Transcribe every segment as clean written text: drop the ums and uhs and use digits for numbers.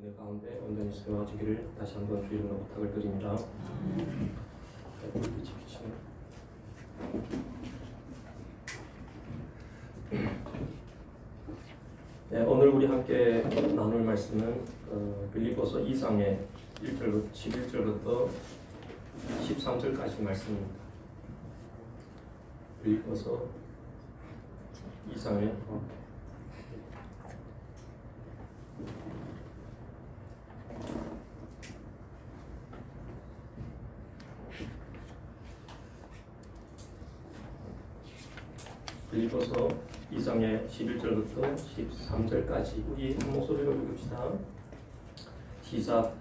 은혜 가운데 온전히 세워지기를 다시 한번 주 이름으로 부탁을 드립니다. 네, 오늘 우리 함께 나눌 말씀은 빌립보서 2장의 11절부터 13절까지 말씀입니다. 빌립보서 2장의 빌립보서 2장의 11절부터 13절까지 우리 한 목소리로 읽읍시다. 시작.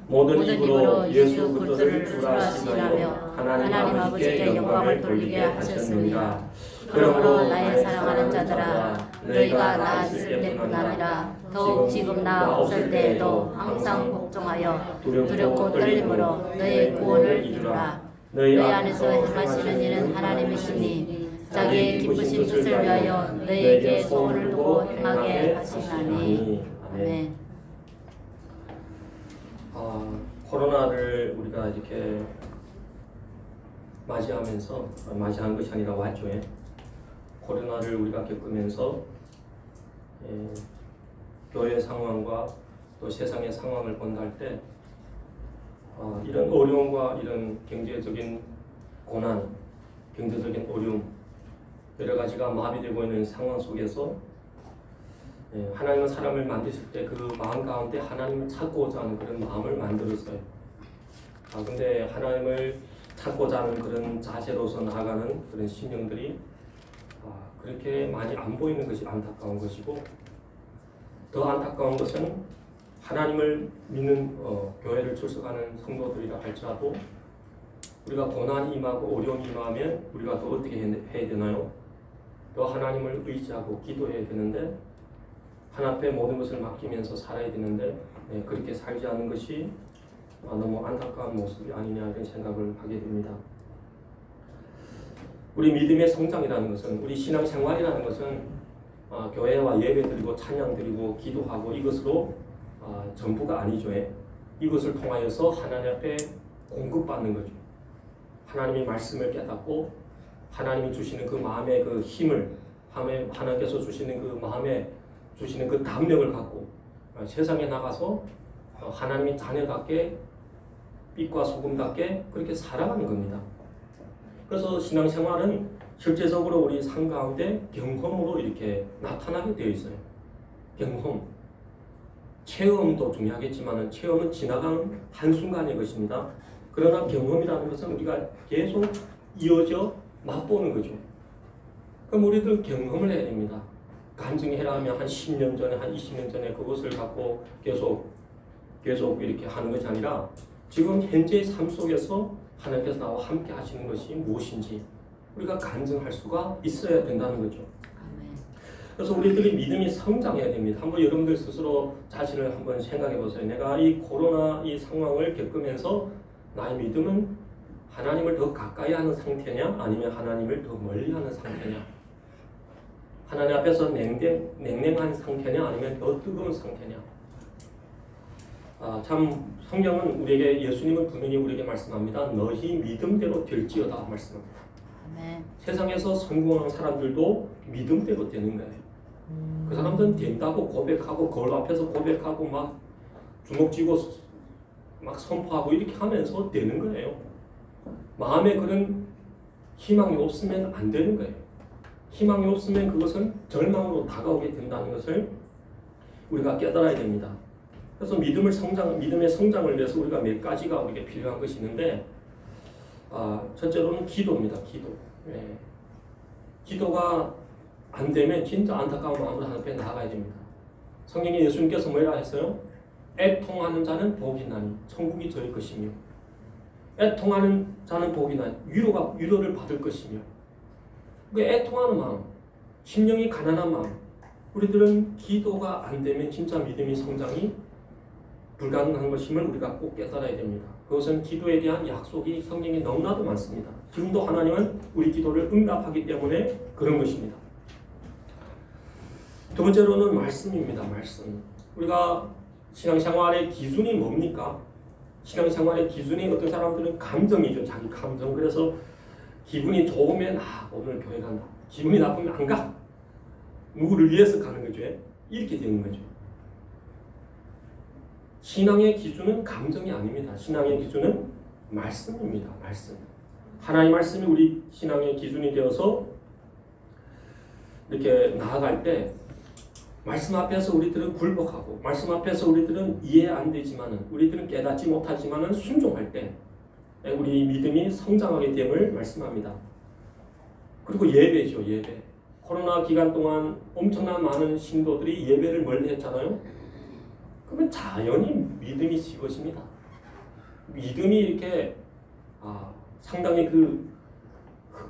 모든 입으로 예수 그리스도를 주라 하시나며 하나님 아버지께 영광을 돌리게 하셨느니라. 그러므로 나의 사랑하는 자들아, 너희가 나 있을 때뿐 아니라 더욱 지금 나 없을 때에도 항상 걱정하여 두렵고 떨림으로 너희의 구원을 이루라. 너희 안에서 행하시는 이는 하나님이시니 자기의 기쁘신 뜻을 위하여 너희에게 소원을 두고 행하게 하시나니. 아멘. 코로나를 우리가 이렇게 맞이한 것이 아니라 왔죠. 코로나를 우리가 겪으면서 교회 상황과 또 세상의 상황을 본다 할 때 이런 어려움과 이런 경제적인 고난, 경제적인 어려움, 여러 가지가 마비되고 있는 상황 속에서 하나님은 사람을 만드실 때 그 마음 가운데 하나님을 찾고자 하는 그런 마음을 만들었어요. 근데 하나님을 찾고자 하는 그런 자세로서 나아가는 그런 신령들이 그렇게 많이 안 보이는 것이 안타까운 것이고, 더 안타까운 것은 하나님을 믿는 교회를 출석하는 성도들이라 할지라도 우리가 고난이 임하고 어려움이 임하면 우리가 또 어떻게 해야 되나요? 또 하나님을 의지하고 기도해야 되는데, 하나님 앞에 모든 것을 맡기면서 살아야 되는데 그렇게 살지 않는 것이 너무 안타까운 모습이 아니냐 이런 생각을 하게 됩니다. 우리 믿음의 성장이라는 것은, 우리 신앙생활이라는 것은 교회와 예배드리고 찬양드리고 기도하고 이것으로 전부가 아니죠. 이것을 통하여서 하나님 앞에 공급받는 거죠. 하나님의 말씀을 깨닫고 하나님이 주시는 그 마음의 그 힘을, 하나님께서 주시는 그 마음에 주시는 그 담력을 갖고 세상에 나가서 하나님의 자녀답게 빛과 소금답게 그렇게 살아가는 겁니다. 그래서 신앙생활은 실제적으로 우리 삶 가운데 경험으로 이렇게 나타나게 되어 있어요. 경험. 체험도 중요하겠지만 체험은 지나가는 한순간의 것입니다. 그러나 경험이라는 것은 우리가 계속 이어져 맛보는 거죠. 그럼 우리들 경험을 해야 됩니다. 간증해라 하면 한 10년 전에, 한 20년 전에 그것을 갖고 계속 이렇게 하는 것이 아니라 지금 현재의 삶 속에서 하나님께서 나와 함께 하시는 것이 무엇인지 우리가 간증할 수가 있어야 된다는 거죠. 그래서 우리들이 믿음이 성장해야 됩니다. 한번 여러분들 스스로 자신을 한번 생각해 보세요. 내가 이 코로나 이 상황을 겪으면서 나의 믿음은 하나님을 더 가까이 하는 상태냐, 아니면 하나님을 더 멀리 하는 상태냐, 하나님 앞에서 냉랭한 상태냐, 아니면 더 뜨거운 상태냐. 참 성경은 우리에게, 예수님은 분명히 우리에게 말씀합니다. 너희 믿음대로 될지어다 말씀합니다. 아멘. 세상에서 성공하는 사람들도 믿음대로 되는 거예요. 그 사람들은 된다고 고백하고 거울 앞에서 고백하고 막 주먹 쥐고 막 선포하고 이렇게 하면서 되는 거예요. 마음에 그런 희망이 없으면 안 되는 거예요. 희망이 없으면 그것은 절망으로 다가오게 된다는 것을 우리가 깨달아야 됩니다. 그래서 믿음의 성장을 위해서 우리가 몇 가지가 우리에게 필요한 것이 있는데, 첫째로는 기도입니다. 기도가 안 되면 진짜 안타까운 마음으로 하나님 앞에 나아가야 됩니다. 성경에 예수님께서 뭐라 했어요? 애통하는 자는 복이 나니 천국이 저희 것이며, 애통하는 자는 복이 나니 위로를 받을 것이며. 그 애통하는 마음, 심령이 가난한 마음, 우리들은 기도가 안 되면 진짜 믿음의 성장이 불가능한 것임을 우리가 꼭 깨달아야 됩니다. 그것은 기도에 대한 약속이 성경에 너무나도 많습니다. 지금도 하나님은 우리 기도를 응답하기 때문에 그런 것입니다. 두 번째로는 말씀입니다. 말씀. 우리가 신앙생활의 기준이 뭡니까? 신앙생활의 기준이 어떤 사람들은 감정이죠. 자기 감정. 그래서 기분이 좋으면 오늘 교회 간다. 기분이 나쁘면 안 가. 누구를 위해서 가는 거죠. 이렇게 되는 거죠. 신앙의 기준은 감정이 아닙니다. 신앙의 기준은 말씀입니다. 말씀. 하나님의 말씀이 우리 신앙의 기준이 되어서 이렇게 나아갈 때 말씀 앞에서 우리들은 굴복하고 말씀 앞에서 우리들은 이해 안 되지만은 우리들은 깨닫지 못하지만은 순종할 때 우리 믿음이 성장하게 됨을 말씀합니다. 그리고 예배죠. 예배. 코로나 기간 동안 엄청난 많은 신도들이 예배를 멀리 했잖아요. 그러면 자연히 믿음이 식어집니다. 믿음이 이렇게 상당히 그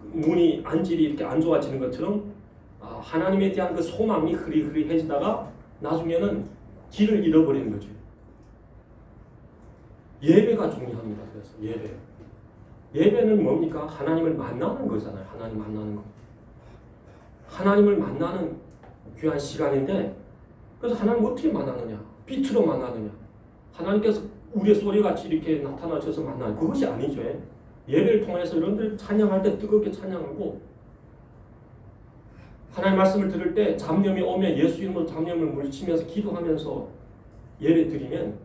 문이 안질이 이렇게 안 좋아지는 것처럼 하나님에 대한 그 소망이 흐리흐리해지다가 나중에는 길을 잃어버리는 거죠. 예배가 중요합니다. 그래서 예배는 뭡니까? 하나님을 만나는 거잖아요. 하나님 만나는 거. 하나님을 만나는 귀한 시간인데 그래서 하나님 어떻게 만나느냐? 빛으로 만나느냐? 하나님께서 우리의 소리같이 이렇게 나타나셔서 만나는 그것이 아니죠. 예배를 통해서 여러분들 찬양할 때 뜨겁게 찬양하고 하나님 말씀을 들을 때 잡념이 오면 예수 이름으로 잡념을 물리치면서 기도하면서 예배 드리면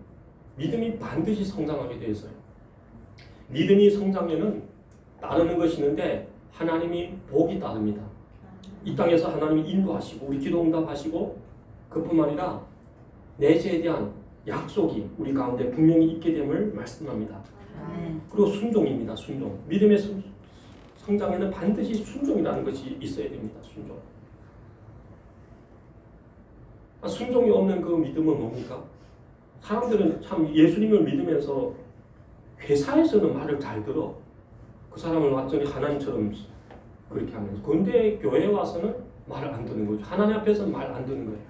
믿음이 반드시 성장하게 되어 있어요. 믿음이 성장에는 따르는 것이 있는데 하나님이 복이 따릅니다. 이 땅에서 하나님이 인도하시고 우리 기도 응답하시고 그뿐만 아니라 내세에 대한 약속이 우리 가운데 분명히 있게 됨을 말씀합니다. 그리고 순종입니다. 순종. 믿음의 성장에는 반드시 순종이라는 것이 있어야 됩니다. 순종. 순종이 없는 그 믿음은 뭡니까? 사람들은 참 예수님을 믿으면서 회사에서는 말을 잘 들어. 그 사람을 완전히 하나님처럼 그렇게 하면서. 그런데 교회에 와서는 말을 안 듣는 거죠. 하나님 앞에서는 말 안 듣는 거예요.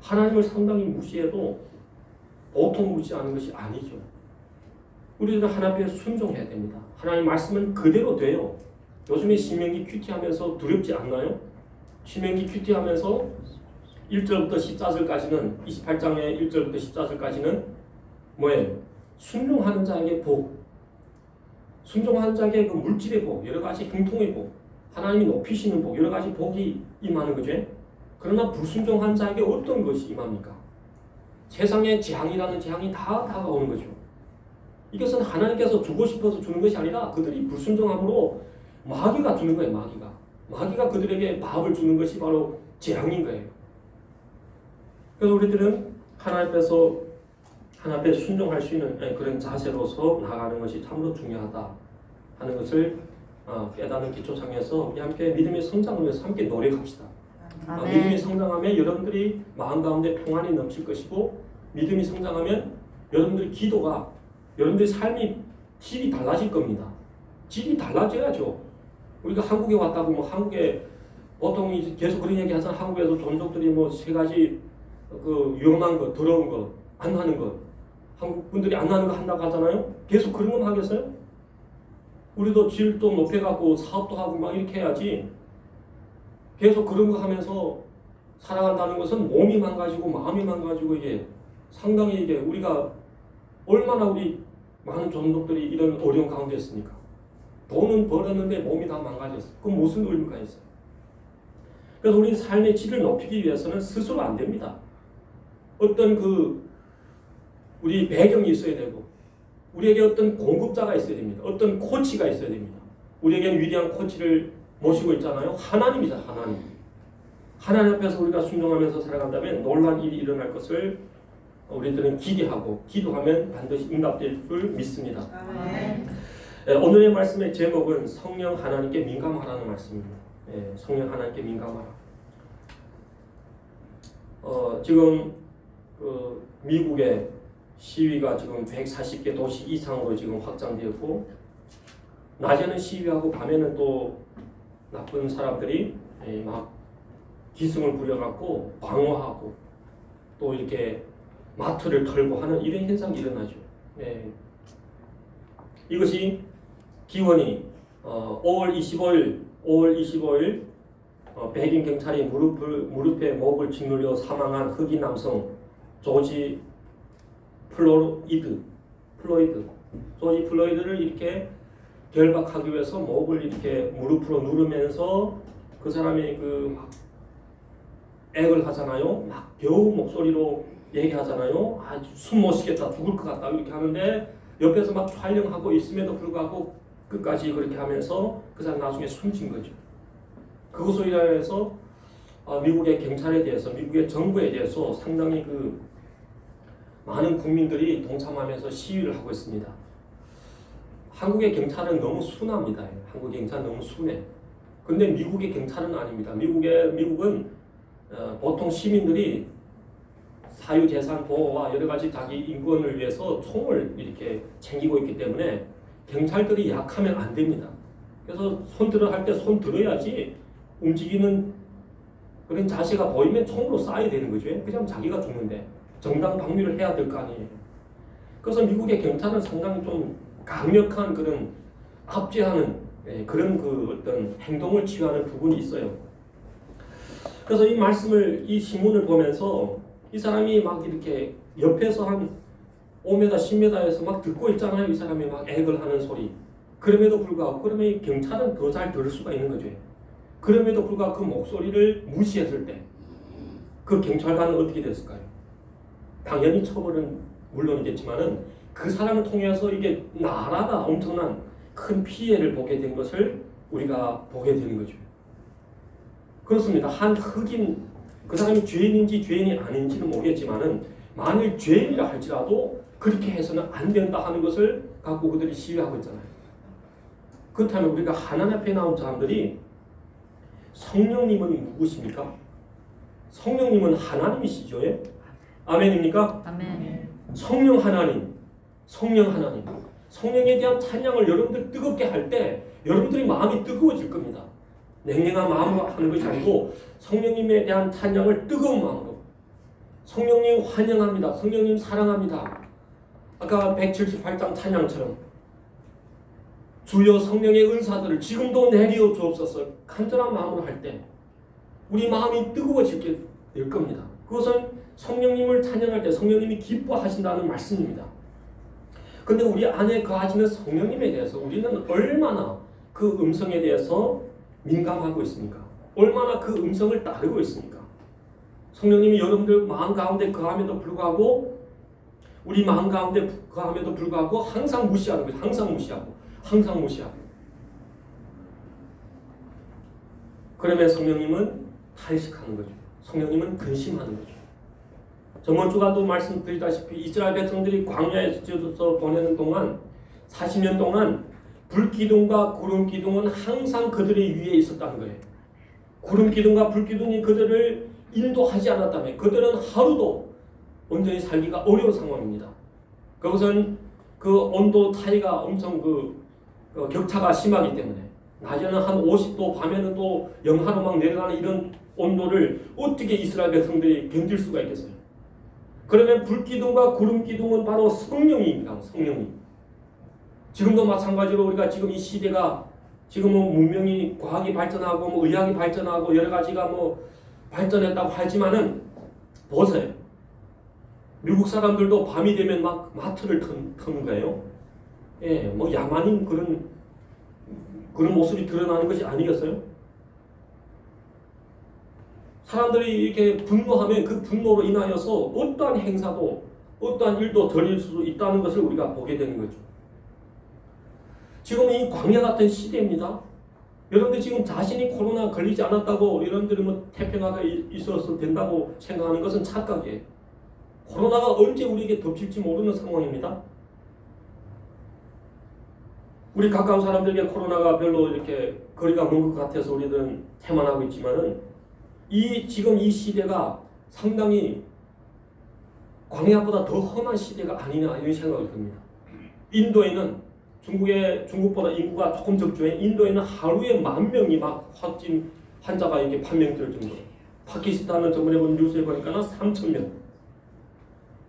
하나님을 상당히 무시해도 보통 무시하는 것이 아니죠. 우리들은 하나님 앞에 순종해야 됩니다. 하나님 말씀은 그대로 돼요. 요즘에 신명기 큐티하면서 두렵지 않나요? 신명기 큐티하면서 1절부터 14절까지는 28장의 1절부터 14절까지는 뭐예요? 순종하는 자에게 복, 순종하는 자에게 그 물질의 복, 여러 가지 형통의 복, 하나님이 높이시는 복, 여러 가지 복이 임하는 거죠. 그러나 불순종한 자에게 어떤 것이 임합니까? 세상의 재앙이라는 재앙이 다 다가오는 거죠. 이것은 하나님께서 주고 싶어서 주는 것이 아니라 그들이 불순종함으로 마귀가 주는 거예요. 마귀가 그들에게 밥을 주는 것이 바로 재앙인 거예요. 그래서 우리들은 하나님 앞에 순종할 수 있는 그런 자세로서 나아가는 것이 참으로 중요하다 하는 것을 깨닫는 기초상에서 우리 함께 믿음의 성장을 위해서 함께 노력합시다. 믿음이 성장하면 여러분들이 마음 가운데 평안이 넘칠 것이고 믿음이 성장하면 여러분들의 기도가 여러분들의 삶이 질이 달라질 겁니다. 질이 달라져야죠. 우리가 한국에 왔다고 뭐 한국에 보통 계속 그런 얘기 하잖아요. 한국에서 종족들이 뭐 세 가지 그 위험한 것, 더러운 것, 안 하는 것, 한국 분들이 안 하는 거 한다고 하잖아요. 계속 그런 건 하겠어요? 우리도 질도 높여갖고 사업도 하고 막 이렇게 해야지. 계속 그런 거 하면서 살아간다는 것은 몸이 망가지고 마음이 망가지고 이게 상당히 이게 우리가 얼마나 우리 많은 종족들이 이런 어려운 가운데 있습니까? 돈은 벌었는데 몸이 다 망가졌어. 그럼 무슨 의미가 있어요? 그래서 우리 삶의 질을 높이기 위해서는 스스로 안 됩니다. 어떤 우리 배경이 있어야 되고 우리에게 어떤 공급자가 있어야 됩니다. 어떤 코치가 있어야 됩니다. 우리에게는 위대한 코치를 모시고 있잖아요. 하나님이죠. 하나님 앞에서 우리가 순종하면서 살아간다면 놀라운 일이 일어날 것을 우리들은 기대하고 기도하면 반드시 응답될 줄 믿습니다. 오늘의 말씀의 제목은 성령 하나님께 민감하라는 말씀입니다. 성령 하나님께 민감하라. 지금 미국의 시위가 지금 140개 도시 이상으로 지금 확장되었고 낮에는 시위하고 밤에는 또 나쁜 사람들이 막 기승을 부려갖고 방어하고 또 이렇게 마트를 털고 하는 이런 현상이 일어나죠. 이것이 기원이 5월 25일 백인 경찰이 무릎에 목을 짓눌려 사망한 흑인 남성 조지 플로이드. 조지 플로이드를 이렇게 결박하기 위해서 목을 이렇게 무릎으로 누르면서 그 사람이 그 막 액을 하잖아요. 막 겨우 목소리로 얘기하잖아요. 아주 숨 못 쉬겠다, 죽을 것 같다 이렇게 하는데 옆에서 막 촬영하고 있음에도 불구하고 끝까지 그렇게 하면서 그 사람 나중에 숨진 거죠. 그것으로 인해서 미국의 경찰에 대해서, 미국의 정부에 대해서 상당히 그 많은 국민들이 동참하면서 시위를 하고 있습니다. 한국의 경찰은 너무 순합니다. 한국 경찰은 너무 순해. 근데 미국의 경찰은 아닙니다. 미국은 보통 시민들이 사유재산 보호와 여러 가지 자기 인권을 위해서 총을 이렇게 챙기고 있기 때문에 경찰들이 약하면 안 됩니다. 그래서 손 들어 할 때 손 들어야지 움직이는 그런 자세가 보이면 총으로 쏴야 되는 거죠. 그냥 자기가 죽는데 정당 방위를 해야 될 거 아니에요. 그래서 미국의 경찰은 상당히 좀 강력한 그런 압제하는 그런 그 어떤 행동을 취하는 부분이 있어요. 그래서 이 말씀을, 이 신문을 보면서 이 사람이 막 이렇게 옆에서 한 5m, 10m에서 막 듣고 있잖아요. 이 사람이 막 액을 하는 소리. 그럼에도 불구하고, 그러면 경찰은 더 잘 들을 수가 있는 거죠. 그럼에도 불구하고 그 목소리를 무시했을 때, 그 경찰관은 어떻게 됐을까요? 당연히 처벌은 물론이겠지만은 그 사람을 통해서 이게 나라가 엄청난 큰 피해를 보게 된 것을 우리가 보게 되는 거죠. 그렇습니다. 한 흑인, 그 사람이 죄인인지 죄인이 아닌지는 모르겠지만은 만일 죄인이라 할지라도 그렇게 해서는 안 된다 하는 것을 갖고 그들이 시위하고 있잖아요. 그렇다면 우리가 하나님 앞에 나온 사람들이 성령님은 누구십니까? 성령님은 하나님이시죠. 아멘입니까? 아멘. 성령 하나님, 성령 하나님. 성령에 대한 찬양을 여러분들 뜨겁게 할 때 여러분들이 마음이 뜨거워질 겁니다. 냉랭한 마음으로 하는 것이 아니고 성령님에 대한 찬양을 뜨거운 마음으로. 성령님 환영합니다. 성령님 사랑합니다. 아까 178장 찬양처럼 주여 성령의 은사들을 지금도 내려 주옵소서 간절한 마음으로 할 때 우리 마음이 뜨거워지게 될 겁니다. 그것은 성령님을 찬양할 때 성령님이 기뻐하신다는 말씀입니다. 근데 우리 안에 거하시는 성령님에 대해서 우리는 얼마나 그 음성에 대해서 민감하고 있습니까? 얼마나 그 음성을 따르고 있습니까? 성령님이 여러분들 마음 가운데 거함에도 불구하고 우리 마음 가운데 거함에도 불구하고 항상 무시하는 거죠. 항상 무시하고 그러면 성령님은 탄식하는 거죠. 성령님은 근심하는 거죠. 저번 주간도 말씀드리다시피 이스라엘 백성들이 광야에서 보내는 동안 40년 동안 불기둥과 구름기둥은 항상 그들의 위에 있었다는 거예요. 구름기둥과 불기둥이 그들을 인도하지 않았다면 그들은 하루도 온전히 살기가 어려운 상황입니다. 그것은 그 온도 차이가 엄청 격차가 심하기 때문에 낮에는 한 50도, 밤에는 또 영하로 막 내려가는 이런 온도를 어떻게 이스라엘 백성들이 견딜 수가 있겠어요? 그러면 불기둥과 구름기둥은 바로 성령입니다. 성령님. 지금도 마찬가지로 우리가 지금 이 시대가 지금은 문명이 과학이 발전하고 뭐 의학이 발전하고 여러 가지가 뭐 발전했다고 하지만은 보세요. 미국 사람들도 밤이 되면 막 마트를 터는 거예요. 예, 뭐 야만인 그런 모습이 드러나는 것이 아니겠어요? 사람들이 이렇게 분노하면 그 분노로 인하여서 어떠한 행사도 어떠한 일도 벌일 수 있다는 것을 우리가 보게 되는 거죠. 지금 이 광야 같은 시대입니다. 여러분들 지금 자신이 코로나 걸리지 않았다고 여러분들이 뭐 태평하게 있어서 된다고 생각하는 것은 착각이에요. 코로나가 언제 우리에게 덮칠지 모르는 상황입니다. 우리 가까운 사람들에게 코로나가 별로 이렇게 거리가 먼 것 같아서 우리들은 태만하고 있지만은 지금 이 시대가 상당히 광야보다 더 험한 시대가 아니냐 이런 생각이 듭니다. 인도에는 중국보다 인구가 조금 적죠. 인도에는 하루에 10,000명이 막 확진 환자가 이렇게 판명될 정도. 파키스탄은 저번에 본 뉴스에 보니까 3,000명.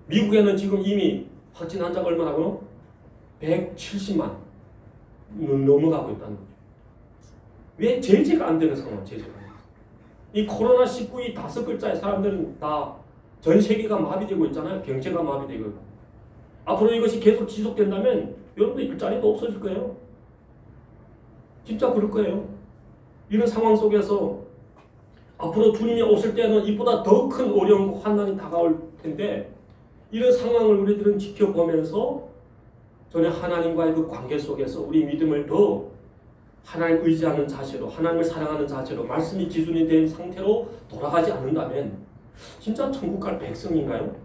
미국에는 지금 이미 확진 환자가 얼마라고요? 170만 넘어가고 있다는 거죠. 왜 제재가 안 되는 상황? 제재가. 이 코로나19 이 5글자의 사람들은 다 전 세계가 마비되고 있잖아요. 경제가 마비되고 있고. 앞으로 이것이 계속 지속된다면 여러분들 일자리도 없어질 거예요. 진짜 그럴 거예요. 이런 상황 속에서 앞으로 주님이 오실 때는 이보다 더 큰 어려움과 환난이 다가올 텐데 이런 상황을 우리들은 지켜보면서 전에 하나님과의 그 관계 속에서 우리 믿음을 더 하나님 의지하는 자세로, 하나님을 사랑하는 자세로, 말씀이 기준이 된 상태로 돌아가지 않는다면 진짜 천국 갈 백성인가요?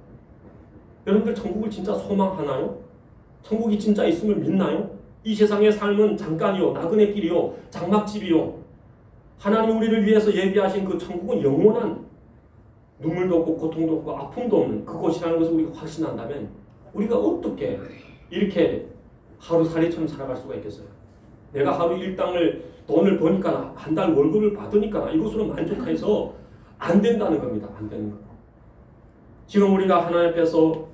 여러분들 천국을 진짜 소망하나요? 천국이 진짜 있음을 믿나요? 이 세상의 삶은 잠깐이요, 나그네 길이요, 장막집이요. 하나님 우리를 위해서 예비하신 그 천국은 영원한 눈물도 없고 고통도 없고 아픔도 없는 그곳이라는 것을 우리가 확신한다면 우리가 어떻게 이렇게 하루살이처럼 살아갈 수가 있겠어요? 내가 하루 일당을 돈을 버니까 한 달 월급을 받으니까 이것으로 만족해서 안 된다는 겁니다. 안 되는 거. 지금 우리가 하나님 앞에서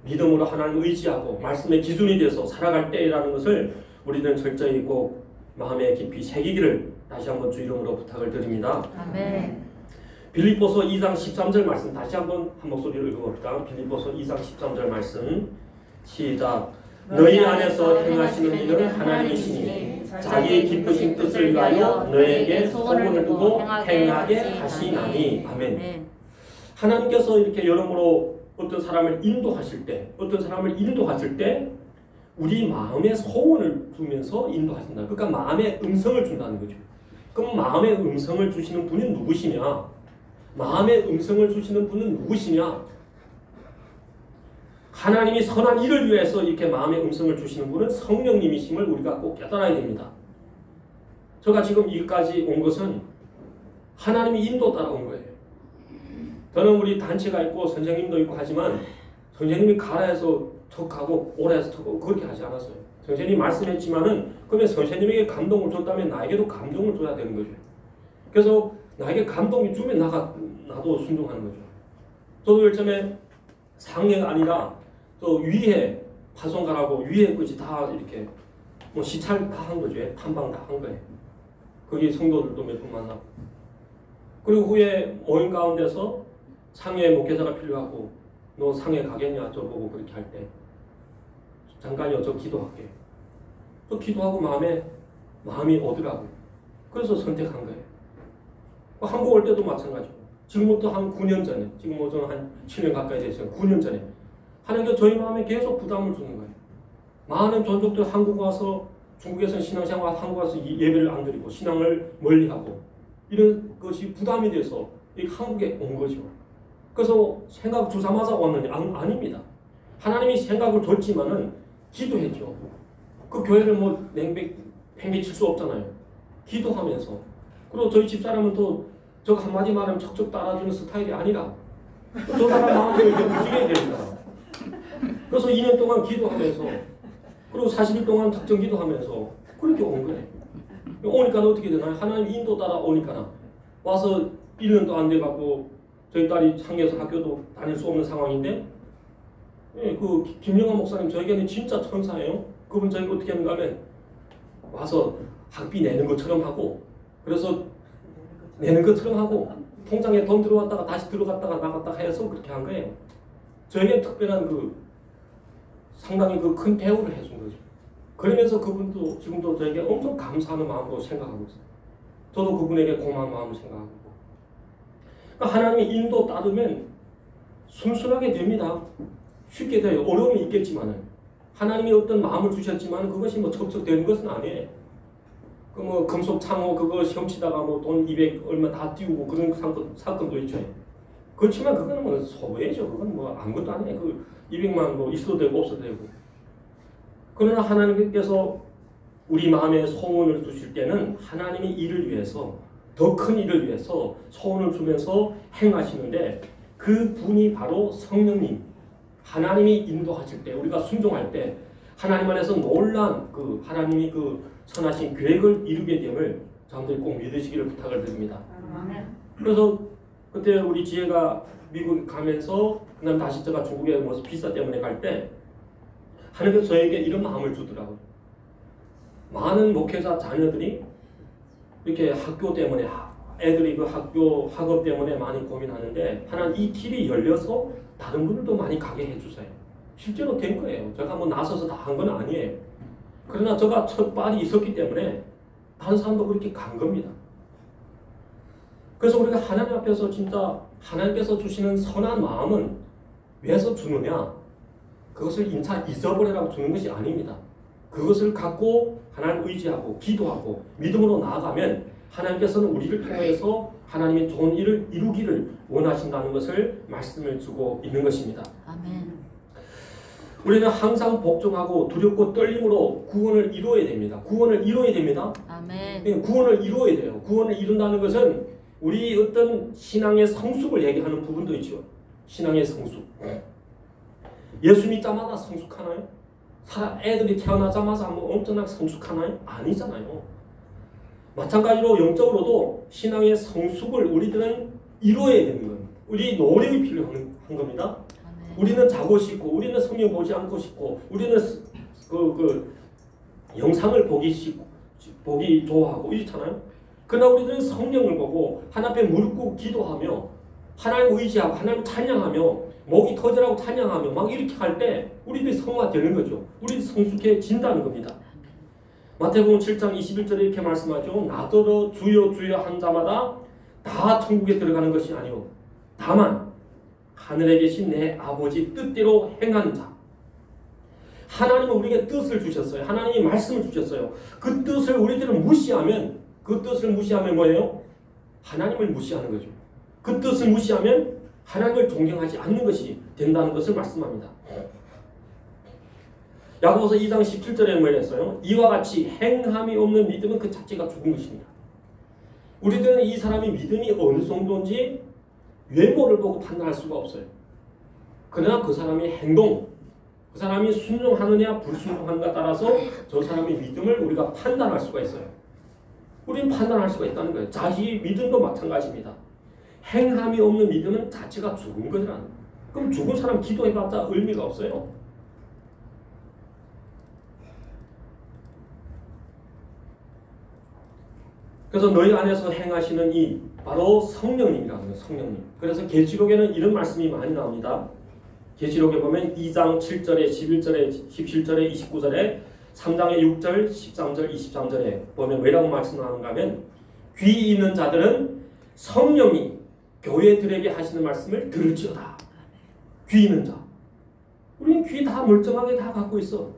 믿음으로 하나님을 의지하고 말씀의 기준이 돼서 살아갈 때라는 것을 우리는 철저히 꼭 마음에 깊이 새기기를 다시 한번 주 이름으로 부탁을 드립니다. 아멘. 빌립보서 2장 13절 말씀 다시 한번 한 목소리로 읽어봅시다. 빌립보서 2장 13절 말씀 시작. 너희 안에서 행하시는 일은 하나님이시니 자기 기쁘신 뜻을 위하여 너에게 소원을 두고 행하게 하시나니. 아멘. 하나님께서 이렇게 여러모로 어떤 사람을 인도하실 때, 우리 마음의 소원을 두면서 인도하신다. 그러니까 마음의 음성을 준다는 거죠. 그럼 마음의 음성을 주시는 분이 누구시냐? 마음의 음성을 주시는 분은 누구시냐? 하나님이 선한 일을 위해서 이렇게 마음의 음성을 주시는 분은 성령님이심을 우리가 꼭 깨달아야 됩니다. 제가 지금 여기까지 온 것은 하나님이 인도 따라 온 거예요. 저는 우리 단체가 있고 선생님도 있고 하지만 선생님이 가라 해서 척하고 오라 해서 척하고 그렇게 하지 않았어요. 선생님이 말씀했지만은 그러면 선생님에게 감동을 줬다면 나에게도 감동을 줘야 되는 거죠. 그래서 나에게 감동이 주면 나도 순종하는 거죠. 저도 요즘에 상해가 아니라 또 위에 파송가라고 위에까지 다 이렇게 뭐 시찰 다 한 거죠. 탐방 다 한 거예요. 거기 성도들도 몇 분 만나고. 그리고 후에 모임 가운데서 상해 목회자가 필요하고 너 상해 가겠냐 저보고 그렇게 할 때 잠깐요 저 기도할게. 또 기도하고 마음이 오더라고요. 그래서 선택한 거예요. 한국 올 때도 마찬가지고 지금부터 한 9년 전에 지금 뭐 저는 한 7년 가까이 됐어요. 9년 전에 하나님께서 저희 마음에 계속 부담을 주는 거예요. 많은 종족들 한국 와서 중국에서는 신앙생활 한국 와서 예배를 안 드리고 신앙을 멀리하고 이런 것이 부담이 돼서 한국에 온 거죠. 그래서 생각 주자마자 왔느냐? 아닙니다. 하나님이 생각을 줬지만은 기도했죠. 그 교회를 뭐 팽개칠 수 없잖아요. 기도하면서. 그리고 저희 집사람은 또 저 한마디 말하면 척척 따라주는 스타일이 아니라 저 사람 마음을 움직여야 됩니다. 그래서 2년 동안 기도하면서 그리고 40일 동안 작정 기도하면서 그렇게 온 거예요. 오니까 어떻게 되나요? 하나님 인도 따라 오니까 와서 1년도 안 돼갖고 저희 딸이 상해에서 학교도 다닐 수 없는 상황인데 그 김영환 목사님 저에게는 진짜 천사예요. 그분 저희가 어떻게 하는가 하면 와서 학비 내는 것처럼 하고 그래서 내는 것처럼 하고 통장에 돈 들어왔다가 다시 들어갔다가 나갔다가 해서 그렇게 한 거예요. 저에게 특별한 상당히 큰 대우를 해준 거죠. 그러면서 그분도 지금도 저에게 엄청 감사하는 마음으로 생각하고 있어요. 저도 그분에게 고마운 마음을 생각하고 그러니까 하나님의 인도 따르면 순순하게 됩니다. 쉽게 돼요. 어려움이 있겠지만은 하나님이 어떤 마음을 주셨지만 그것이 뭐 척척 되는 것은 아니에요. 그 뭐 금속 창호 그거 시험 치다가 뭐 돈 200 얼마 다 띄우고 그런 사건도 있죠. 그렇지만 그거는 뭐 소외죠. 그건 뭐 아무것도 아니에요. 200만 뭐 있어도 되고 없어도 되고. 그러나 하나님께서 우리 마음에 소원을 주실 때는 하나님의 일을 위해서 더 큰 일을 위해서 소원을 주면서 행하시는데 그 분이 바로 성령님. 하나님이 인도하실 때 우리가 순종할 때 하나님 안에서 놀란 하나님이 선하신 계획을 이루게 됨을 여러분들이 꼭 믿으시기를 부탁을 드립니다. 그래서 그때 우리 지혜가 미국 가면서 그다음 다시 제가 중국에 비자 때문에 갈 때 하나님께서 저에게 이런 마음을 주더라고요. 많은 목회자 자녀들이 이렇게 학교 때문에 애들이 학업 때문에 많이 고민하는데 하나님 이 길이 열려서 다른 분들도 많이 가게 해주세요. 실제로 된 거예요. 제가 뭐 나서서 다 한 건 아니에요. 그러나 제가 첫 발이 있었기 때문에 다른 사람도 그렇게 간 겁니다. 그래서 우리가 하나님 앞에서 진짜 하나님께서 주시는 선한 마음은 왜서 주느냐? 그것을 인차 잊어버리라고 주는 것이 아닙니다. 그것을 갖고 하나님을 의지하고 기도하고 믿음으로 나아가면 하나님께서는 우리를 통해서 하나님의 좋은 일을 이루기를 원하신다는 것을 말씀을 주고 있는 것입니다. 아멘. 우리는 항상 복종하고 두렵고 떨림으로 구원을 이루어야 됩니다. 구원을 이루어야 됩니다. 아멘. 구원을 이루어야 돼요. 구원을 이룬다는 것은 우리 어떤 신앙의 성숙을 얘기하는 부분도 있죠. 신앙의 성숙. 예수 믿자마자 성숙하나요? 애들이 태어나자마자 뭐 엄청나게 성숙하나요? 아니잖아요. 마찬가지로 영적으로도 신앙의 성숙을 우리들은 이루어야 되는 겁니다. 우리 노력이 필요한 겁니다. 아멘. 우리는 자고 싶고, 우리는 성경 보지 않고 싶고, 우리는 영상을 보기 좋아하고 이렇잖아요. 그러나 우리는 성경을 보고 하나님 앞에 무릎 꿇고 기도하며 하나님 의지하고 하나님 찬양하며 목이 터지라고 찬양하며 막 이렇게 할 때 우리들이 성화가 되는 거죠. 우리들이 성숙해진다는 겁니다. 마태복음 7장 21절에 이렇게 말씀하죠. 나더러 주여 주여 한 자마다 다 천국에 들어가는 것이 아니오 다만 하늘에 계신 내 아버지 뜻대로 행하는 자. 하나님은 우리에게 뜻을 주셨어요. 하나님이 말씀을 주셨어요. 그 뜻을 우리들은 무시하면, 그 뜻을 무시하면 뭐예요? 하나님을 무시하는 거죠. 그 뜻을 무시하면 하나님을 존경하지 않는 것이 된다는 것을 말씀합니다. 야고보서 2장 17절에 뭐 했어요? 이와 같이 행함이 없는 믿음은 그 자체가 죽은 것입니다. 우리들은 이 사람이 믿음이 어느 정도인지 외모를 보고 판단할 수가 없어요. 그러나 그 사람의 행동, 그 사람이 순종하느냐 불순종하느냐에 따라서 저 사람의 믿음을 우리가 판단할 수가 있어요. 우리는 판단할 수가 있다는 거예요. 자기 믿음도 마찬가지입니다. 행함이 없는 믿음은 자체가 죽은 거잖아요. 그럼 죽은 사람 기도해봤자 의미가 없어요. 그래서 너희 안에서 행하시는 이 바로 성령님이라는 거예요. 성령님. 그래서 계시록에는 이런 말씀이 많이 나옵니다. 계시록에 보면 2장 7절에 11절에 17절에 29절에 3장의 6절 13절 23절에 보면 뭐라고 말씀하는가 하면 귀 있는 자들은 성령이 교회들에게 하시는 말씀을 들을지어다. 귀 있는 자. 우리는 귀 다 멀쩡하게 다 갖고 있어.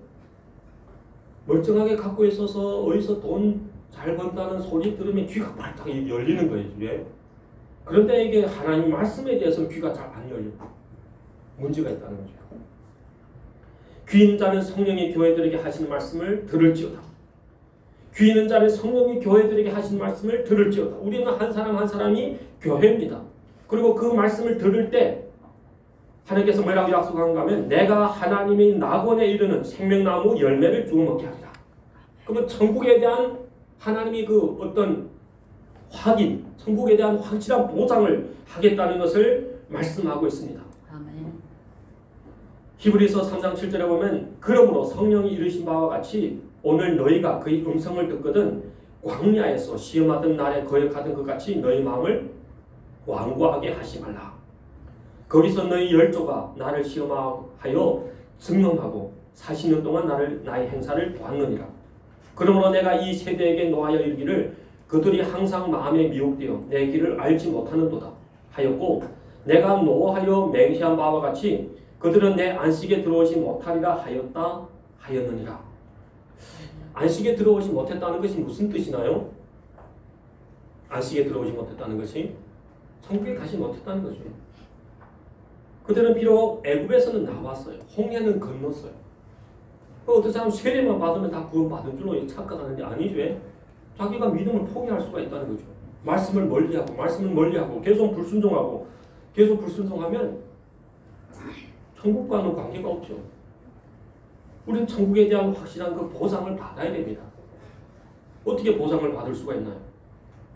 멀쩡하게 갖고 있어서 어디서 돈 잘 번다는 소리 들으면 귀가 발딱 열리는 거예요. 왜? 그런데 이게 하나님 말씀에 대해서는 귀가 잘 안 열려. 문제가 있다는 거죠. 귀 있는 자는 성령이 교회들에게 하시는 말씀을 들을지어다. 귀 있는 자는 성령이 교회들에게 하시는 말씀을 들을지어다. 우리는 한 사람 한 사람이 교회입니다. 그리고 그 말씀을 들을 때 하나님께서 뭐라고 약속한가 하면 내가 하나님의 낙원에 이르는 생명나무 열매를 주워 먹게 하리라. 그러면 천국에 대한 하나님이 그 어떤 확인, 천국에 대한 확실한 보장을 하겠다는 것을 말씀하고 있습니다. 아멘. 히브리서 3장 7절에 보면 그러므로 성령이 이르신 바와 같이 오늘 너희가 그의 음성을 듣거든 광야에서 시험하던 날에 거역하던 것 같이 너희 마음을 완고하게 하지 말라. 거기서 너희 열조가 나를 시험하여 증명하고 40년 동안 나의 행사를 보았느니라. 그러므로 내가 이 세대에게 노하여 이르기를 그들이 항상 마음에 미혹되어 내 길을 알지 못하는도다 하였고 내가 노하여 맹세한 바와 같이 그들은 내 안식에 들어오지 못하리라 하였느니라. 안식에 들어오지 못했다는 것이 무슨 뜻이나요? 안식에 들어오지 못했다는 것이 천국에 가지 못했다는 거죠. 그들은 비록 애굽에서는 나왔어요. 홍해는 건넜어요. 어떤 사람 세례만 받으면 다 구원받은 줄로 착각하는데 아니죠. 자기가 믿음을 포기할 수가 있다는 거죠. 말씀을 멀리하고 계속 불순종하면 천국과는 관계가 없죠. 우리는 천국에 대한 확실한 그 보장을 받아야 됩니다. 어떻게 보장을 받을 수가 있나요?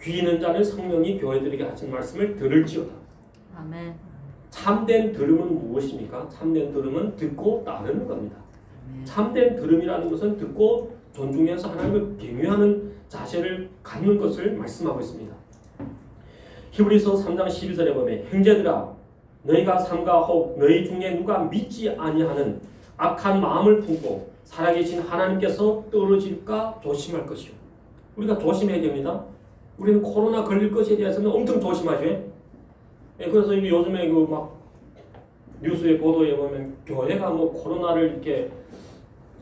귀 있는 자는 성령이 교회들에게 하신 말씀을 들을지어다. 아멘. 참된 들음은 무엇입니까? 참된 들음은 듣고 따르는 겁니다. 참된 들음이라는 것은 듣고 존중해서 하나님을 경외하는 자세를 갖는 것을 말씀하고 있습니다. 히브리서 3장 12절에 보면 형제들아 너희가 삼가 혹 너희 중에 누가 믿지 아니하는 악한 마음을 품고 살아계신 하나님께서 떨어질까 조심할 것이요. 우리가 조심해야 됩니다. 우리는 코로나 걸릴 것에 대해서는 엄청 조심하죠. 그래서 요즘에 그 막 뉴스에 보도에 보면 교회가 뭐 코로나를 이렇게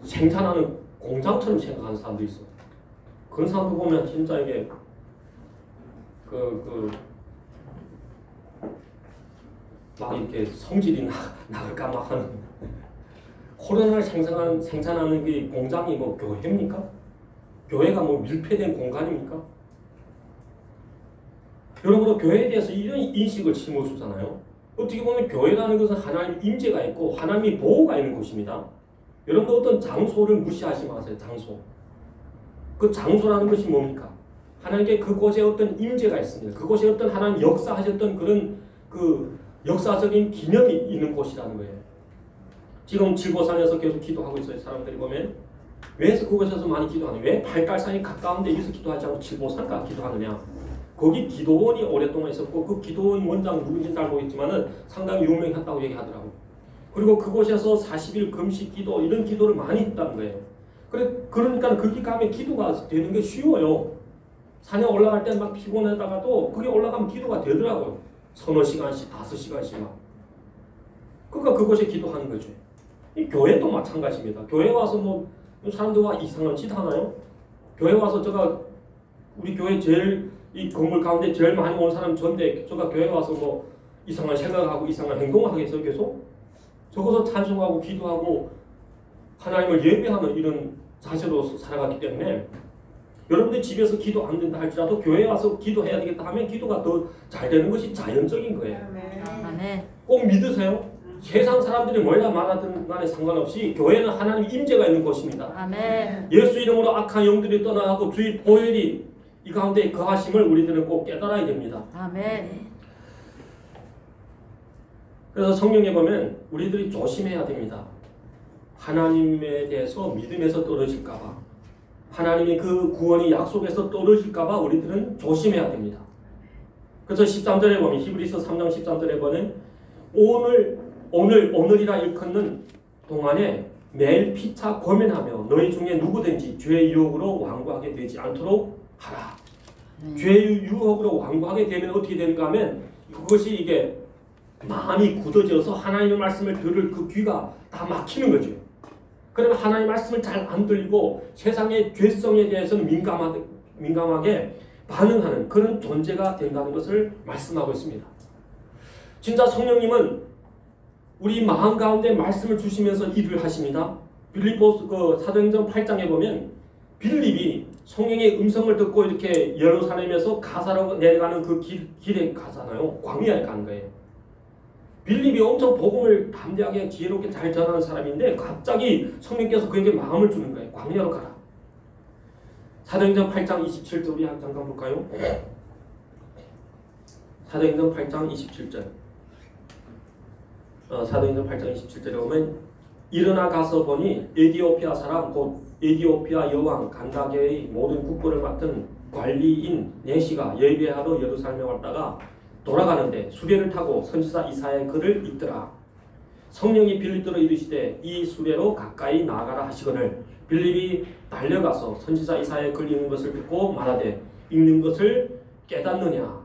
생산하는 공장처럼 생각하는 사람도 있어. 그런 사람도 보면 진짜 이게 막 이렇게 성질이 나갈까 막 하는. 코로나를 생산하는 게 공장이 뭐 교회입니까? 교회가 뭐 밀폐된 공간입니까? 여러분도 교회에 대해서 이런 인식을 심어주잖아요. 어떻게 보면 교회라는 것은 하나님의 임재가 있고 하나님의 보호가 있는 곳입니다. 여러분도 어떤 장소를 무시하지 마세요. 장소. 그 장소라는 것이 뭡니까? 하나님께 그곳에 어떤 임재가 있습니다. 그곳에 어떤 하나님 역사하셨던 그런 그 역사적인 기념이 있는 곳이라는 거예요. 지금 칠보산에서 계속 기도하고 있어요. 사람들이 보면 왜 그곳에서 많이 기도하느냐? 왜 팔달산이 가까운데 여기서 기도하지 않고 칠보산가 기도하느냐? 거기 기도원이 오랫동안 있었고 그 기도원 원장 누군지 잘 모르겠지만은 상당히 유명했다고 얘기하더라고요. 그리고 그곳에서 40일 금식 기도 이런 기도를 많이 했다는 거예요. 그러니까 거기 가면 기도가 되는 게 쉬워요. 산에 올라갈 때 막 피곤하다가도 거기 올라가면 기도가 되더라고요. 서너 시간씩, 5시간씩 막. 그러니까 그곳에 기도하는 거죠. 이 교회도 마찬가지입니다. 교회 와서 뭐 사람들과 이상한 짓 하나요? 교회 와서 우리 교회 제일 이 건물 가운데 제일 많이 온 사람 전데 제가 교회 와서 뭐 이상한 생각하고 이상한 행동을 하겠어요 계속? 적어서 찬송하고 기도하고 하나님을 예배하는 이런 자세로 살아갔기 때문에 여러분들 집에서 기도 안 된다 할지라도 교회에 와서 기도해야 되겠다 하면 기도가 더 잘 되는 것이 자연적인 거예요. 아멘. 꼭 믿으세요. 세상 사람들이 뭐라 말하든 간에 상관없이 교회는 하나님 임재가 있는 곳입니다. 아멘. 예수 이름으로 악한 영들이 떠나가고 주의 보혈이 이 가운데 거하심을 우리들은 꼭 깨달아야 됩니다. 아멘. 그래서 성경에 보면 우리들이 조심해야 됩니다. 하나님에 대해서 믿음에서 떨어질까 봐. 하나님의 그 구원이 약속에서 떨어질까 봐 우리들은 조심해야 됩니다. 그래서 13절에 보면 히브리서 3장 13절에 보면 오늘이라 일컫는 동안에 매일 피차 고면하며 너희 중에 누구든지 죄의 유혹으로 완고하게 되지 않도록 하라. 죄의 유혹으로 완고하게 되면 어떻게 되는가 하면 그것이 이게 마음이 굳어져서 하나님의 말씀을 들을 그 귀가 다 막히는 거죠. 그러면 하나님의 말씀을 잘 안 들리고 세상의 죄성에 대해서는 민감하게 반응하는 그런 존재가 된다는 것을 말씀하고 있습니다. 진짜 성령님은 우리 마음 가운데 말씀을 주시면서 일을 하십니다. 빌립보 사도행전 8장에 보면 빌립이 성령의 음성을 듣고 이렇게 예루살렘에서 가사로 내려가는 그 길에 가잖아요. 광야에 간 거예요. 빌립이 엄청 복음을 담대하게 지혜롭게 잘 전하는 사람인데 갑자기 성령께서 그에게 마음을 주는 거예요. 광야로 가라. 사도행전 8장 27절 우리 잠깐 볼까요? 사도행전 8장 27절. 사도행전 8장 27절에 보면 일어나 가서 보니 에디오피아 사람 곧 에디오피아 여왕 간다게의 모든 국부를 맡은 관리인 네시가 예배하러 예루살렘에 왔다가 돌아가는데 수레를 타고 선지자 이사야의 글을 읽더라. 성령이 빌립더러 이르시되 이 수레로 가까이 나아가라 하시거늘 빌립이 달려가서 선지자 이사야의 글 읽는 것을 듣고 말하되 읽는 것을 깨닫느냐.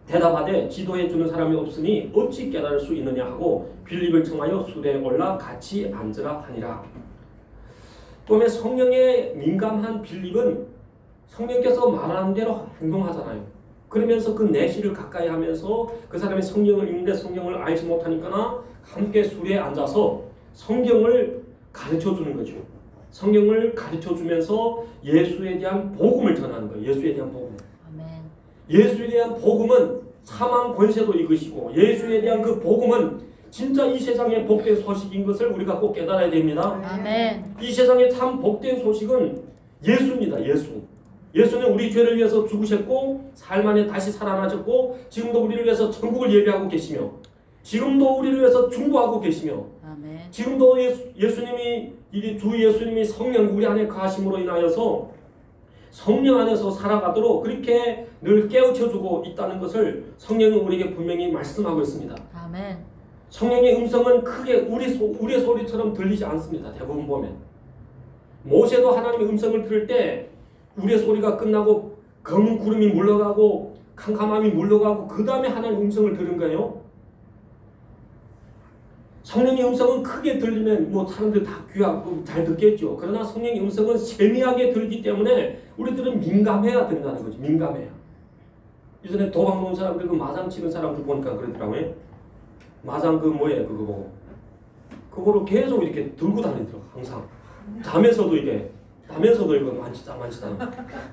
대답하되 지도해 주는 사람이 없으니 어찌 깨달을 수 있느냐 하고 빌립을 청하여 수레에 올라 같이 앉으라 하니라. 보면 성령에 민감한 빌립은 성령께서 말하는 대로 행동하잖아요. 그러면서 그 내시를 가까이 하면서 그 사람이 성경을 읽는데 성경을 알지 못하니까 함께 수레에 앉아서 성경을 가르쳐 주는 거죠. 성경을 가르쳐 주면서 예수에 대한 복음을 전하는 거예요. 예수에 대한 복음. 아멘. 예수에 대한 복음은 사망 권세도 이것이고 예수에 대한 그 복음은 진짜 이 세상의 복된 소식인 것을 우리가 꼭 깨달아야 됩니다. 아멘. 이 세상의 참 복된 소식은 예수입니다. 예수. 예수는 우리 죄를 위해서 죽으셨고 삶 안에 다시 살아나셨고 지금도 우리를 위해서 천국을 예비하고 계시며 지금도 우리를 위해서 중보하고 계시며 아멘. 지금도 예수님이 주 예수님이 성령 우리 안에 거하심으로 인하여서 성령 안에서 살아가도록 그렇게 늘 깨우쳐주고 있다는 것을 성령은 우리에게 분명히 말씀하고 있습니다. 아멘. 성령의 음성은 크게 우리의 소리처럼 들리지 않습니다. 대부분 보면. 모세도 하나님의 음성을 들을 때 우리의 소리가 끝나고 검은 구름이 물러가고 캄캄함이 물러가고 그 다음에 하나님의 음성을 들은 거예요. 성령의 음성은 크게 들리면 뭐 사람들 다 귀하고 잘 듣겠죠. 그러나 성령의 음성은 세미하게 들기 때문에 우리들은 민감해야 된다는 거죠. 민감해야. 이전에 도박 놓은 사람들, 그 마장 치는 사람들 보니까 그러더라고요. 마장 그 뭐예요? 그거 보고. 그거를 계속 이렇게 들고 다니더라고. 항상. 자면서도 이게 이거 만지다.